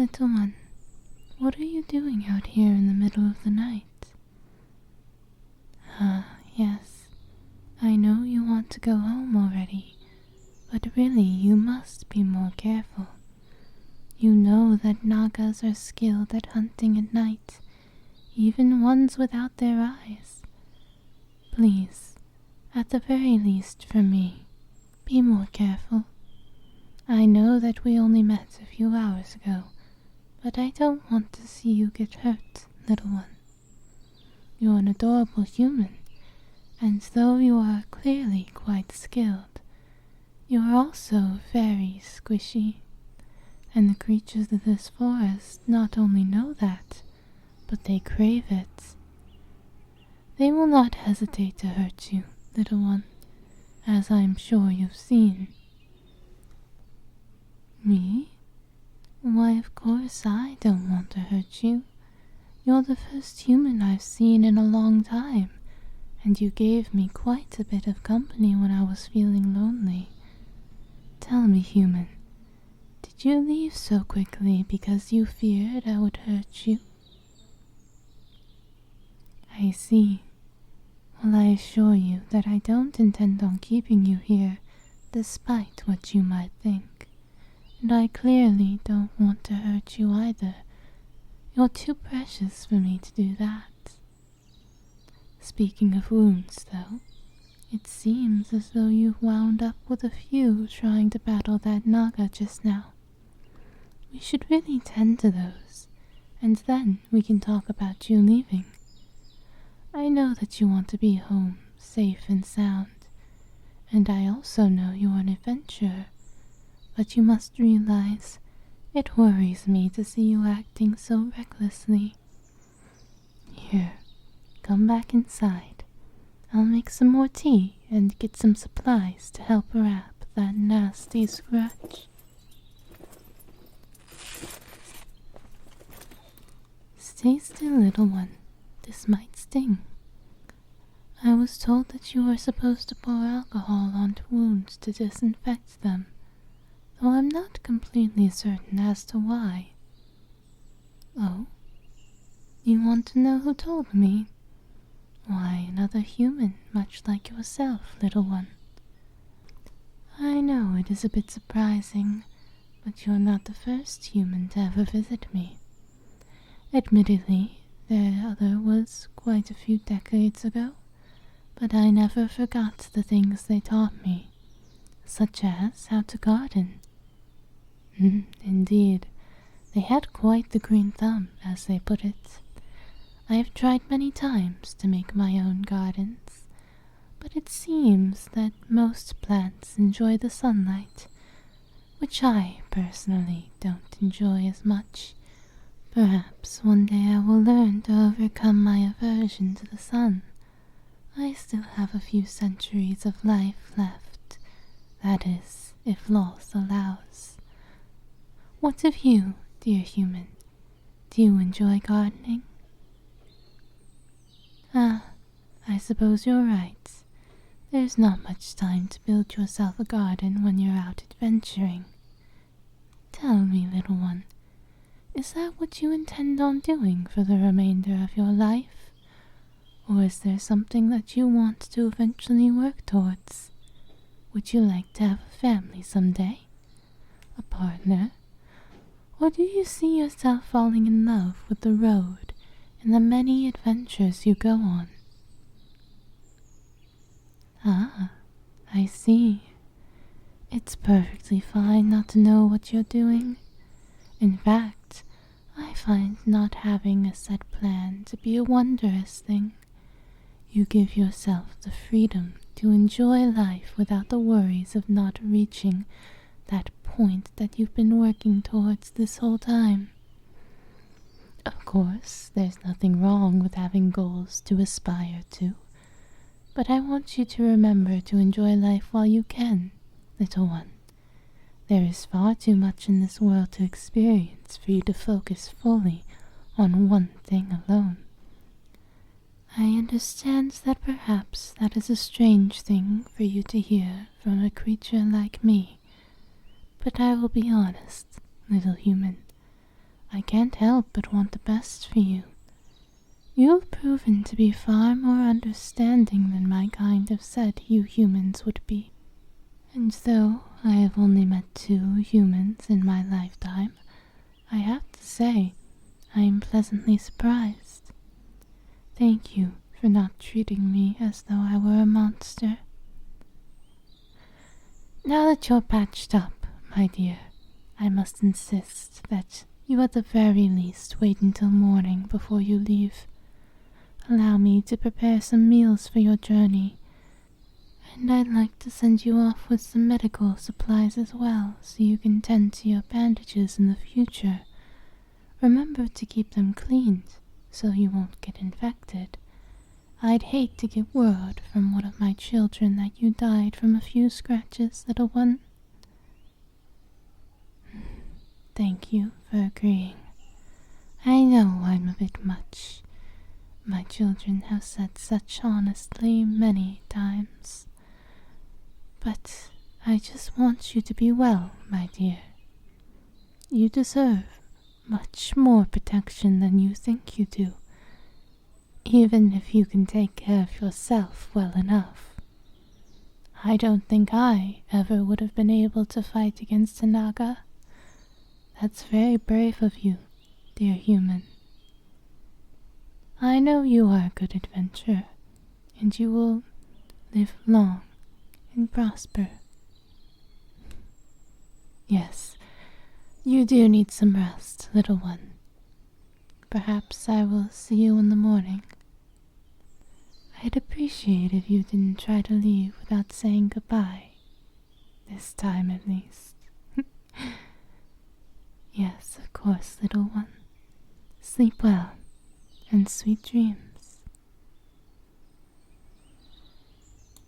Little one, what are you doing out here in the middle of the night? Ah, yes, I know you want to go home already, but really you must be more careful. You know that Nagas are skilled at hunting at night, even ones without their eyes. Please, at the very least for me, be more careful. I know that we only met a few hours ago, but I don't want to see you get hurt, little one. You're an adorable human, and though you are clearly quite skilled, you are also very squishy, and the creatures of this forest not only know that, but they crave it. They will not hesitate to hurt you, little one, as I'm sure you've seen. Me? Why, of course I don't want to hurt you. You're the first human I've seen in a long time, and you gave me quite a bit of company when I was feeling lonely. Tell me, human, did you leave so quickly because you feared I would hurt you? I see. Well, I assure you that I don't intend on keeping you here, despite what you might think. And I clearly don't want to hurt you either. You're too precious for me to do that. Speaking of wounds, though, it seems as though you've wound up with a few trying to battle that Naga just now. We should really tend to those, and then we can talk about you leaving. I know that you want to be home, safe and sound, and I also know you're an adventurer, but you must realize it worries me to see you acting so recklessly. Here, come back inside. I'll make some more tea and get some supplies to help wrap that nasty scratch. Stay still, little one. This might sting. I was told that you are supposed to pour alcohol onto wounds to disinfect them, though I'm not completely certain as to why. Oh? You want to know who told me? Why, another human, much like yourself, little one. I know it is a bit surprising, but you're not the first human to ever visit me. Admittedly, the other was quite a few decades ago, but I never forgot the things they taught me, such as how to garden. Indeed, they had quite the green thumb, as they put it. I have tried many times to make my own gardens, but it seems that most plants enjoy the sunlight, which I personally don't enjoy as much. Perhaps one day I will learn to overcome my aversion to the sun. I still have a few centuries of life left, that is, if loss allows. What of you, dear human? Do you enjoy gardening? Ah, I suppose you're right. There's not much time to build yourself a garden when you're out adventuring. Tell me, little one, is that what you intend on doing for the remainder of your life? Or is there something that you want to eventually work towards? Would you like to have a family someday? A partner? Or do you see yourself falling in love with the road and the many adventures you go on? Ah, I see. It's perfectly fine not to know what you're doing. In fact, I find not having a set plan to be a wondrous thing. You give yourself the freedom to enjoy life without the worries of not reaching that point that you've been working towards this whole time. Of course, there's nothing wrong with having goals to aspire to, but I want you to remember to enjoy life while you can, little one. There is far too much in this world to experience for you to focus fully on one thing alone. I understand that perhaps that is a strange thing for you to hear from a creature like me, but I will be honest, little human. I can't help but want the best for you. You have proven to be far more understanding than my kind have said you humans would be. And though I have only met 2 humans in my lifetime, I have to say I am pleasantly surprised. Thank you for not treating me as though I were a monster. Now that you're patched up, my dear, I must insist that you at the very least wait until morning before you leave. Allow me to prepare some meals for your journey, and I'd like to send you off with some medical supplies as well, so you can tend to your bandages in the future. Remember to keep them cleaned, so you won't get infected. I'd hate to get word from one of my children that you died from a few scratches, little one. Thank you for agreeing. I know I'm a bit much. My children have said such honestly many times. But I just want you to be well, my dear. You deserve much more protection than you think you do, even if you can take care of yourself well enough. I don't think I ever would have been able to fight against a Naga. That's very brave of you, dear human. I know you are a good adventurer, and you will live long and prosper. Yes, you do need some rest, little one. Perhaps I will see you in the morning. I'd appreciate if you didn't try to leave without saying goodbye. This time at least. Yes, of course, little one. Sleep well, and sweet dreams.